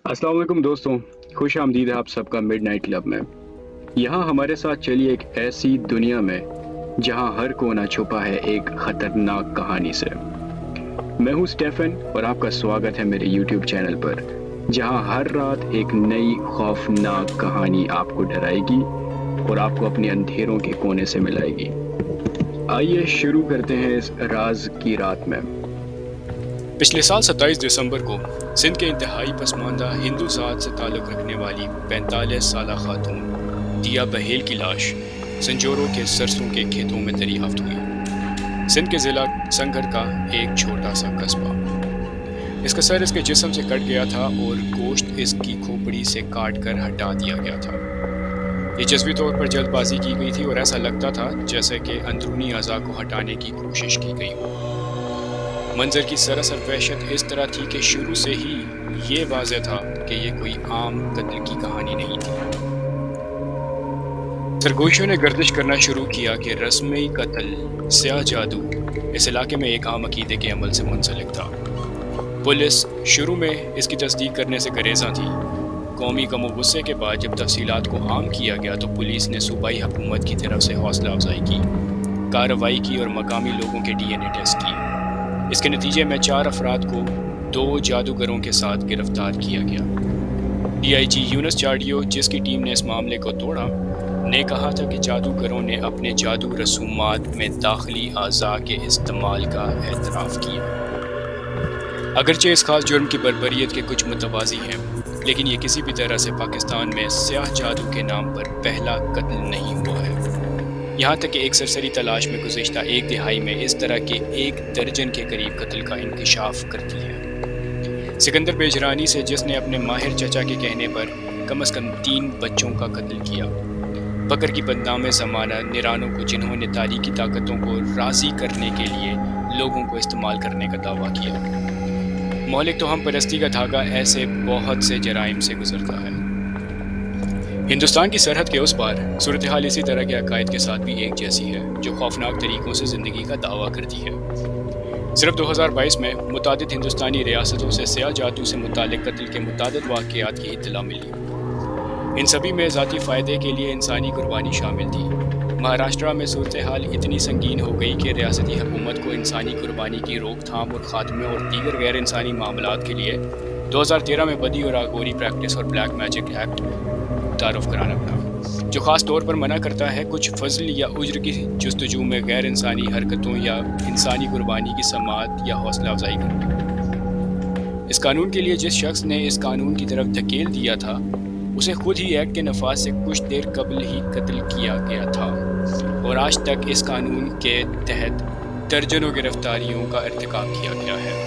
अस्सलाम वालेकुम दोस्तों, खुश आमदीद है आप सबका मिड नाइट क्लब में। यहाँ हमारे साथ चलिए एक ऐसी दुनिया में जहाँ हर कोना छुपा है एक ख़तरनाक कहानी से। मैं हूँ स्टेफन और आपका स्वागत है मेरे यूट्यूब चैनल पर, जहाँ हर रात एक नई खौफनाक कहानी आपको डराएगी और आपको अपने अंधेरों के कोने से मिलाएगी। आइए शुरू करते हैं इस राज की रात में। पिछले साल 27 दिसंबर को सिंध के इंतहाई पसमानदा हिंदू ज़ात से ताल्लुक़ रखने वाली 45 साला खातून दिया बहेल की लाश संजोरों के सरसों के खेतों में दरियाफ्त हुई। सिंध के ज़िला संगर का एक छोटा सा कस्बा। इसका सर इसके जिस्म से कट गया था और गोश्त इसकी खोपड़ी से काट कर हटा दिया गया था। ये जज्बी तौर पर जल्दबाजी की गई थी और ऐसा लगता था जैसे कि अंदरूनी अज़ा को हटाने की कोशिश की गई हो। मंजर की सरासर वहशत इस तरह थी कि शुरू से ही ये वाज़ेह था कि ये कोई आम कत्ल की कहानी नहीं थी। सरगोशियों ने गर्दिश करना शुरू किया कि रस्मी कत्ल स्याह जादू इस इलाके में एक आम अकीदे के अमल से मुंसलिक था। पुलिस शुरू में इसकी तस्दीक करने से गरेज़ा थी। कौमी गम व गुस्से के बाद जब तफसीलात को आम किया गया तो पुलिस ने सूबाई हुकूमत की तरफ से हौसला अफजाई की, कार्रवाई की और मकामी लोगों के DNA टेस्ट किए। इसके नतीजे में 4 अफराद को 2 जादूगरों के साथ गिरफ्तार किया गया। DIG यूनुस चाडियो, जिसकी टीम ने इस मामले को तोड़ा, ने कहा था कि जादूगरों ने अपने जादू रसूमात में दाखिली आज़ा के इस्तेमाल का एतराफ़ किया। अगरचे इस खास जुर्म की बर्बरियत के कुछ मुतवाज़ी हैं, लेकिन ये किसी भी तरह से पाकिस्तान में स्याह जादू के नाम पर पहला कत्ल नहीं हुआ है। यहाँ तक कि एक सरसरी तलाश में गुज़िश्ता एक दिहाई में इस तरह के 1 दर्जन के करीब कत्ल का इंकशाफ करती है। सिकंदर बेजरानी से, जिसने अपने माहिर चचा के कहने पर कम से कम 3 बच्चों का कत्ल किया, बकर की बदनाम ज़माना निरानों को, जिन्होंने तारीकी ताकतों को राज़ी करने के लिए लोगों को इस्तेमाल करने का दावा किया। मौलिक तोहम परस्ती का धागा ऐसे बहुत से जराइम से गुजरता है। हिंदुस्तान की सरहद के उस पार सूरत हाल इसी तरह के अकायद के साथ भी एक जैसी है, जो खौफनाक तरीक़ों से ज़िंदगी का दावा करती है। सिर्फ 2022 में मुतादिद हिंदुस्तानी रियासतों से स्याह जादू से मुतालिक कत्ल के मुतादिद वाक़यात की इत्तला मिली। इन सभी में ज़ाती फ़ायदे के लिए इंसानी कुर्बानी शामिल थी। महाराष्ट्र में सूरत हाल इतनी संगीन हो गई कि रियासती हुकूमत को इंसानी कुर्बानी की रोकथाम और ख़ात्मे और दीगर गैर इंसानी मामलात के लिए 2013 में बदी और आगोरी प्रैक्टिस और ब्लैक मैजिक एक्ट तारुफ कराना पड़ा, जो ख़ास तौर पर मना करता है कुछ फजल या उज्र की जुस्तजू में गैर इंसानी हरकतों या इंसानी कुर्बानी की समाअत या हौसला अफजाई करना। इस कानून के लिए जिस शख्स ने इस कानून की तरफ धकेल दिया था, उसे खुद ही एक्ट के नफाज से कुछ देर कबल ही कत्ल किया गया था और आज तक इस कानून के तहत दर्जनों गिरफ्तारियों का इर्तिकाब किया गया है।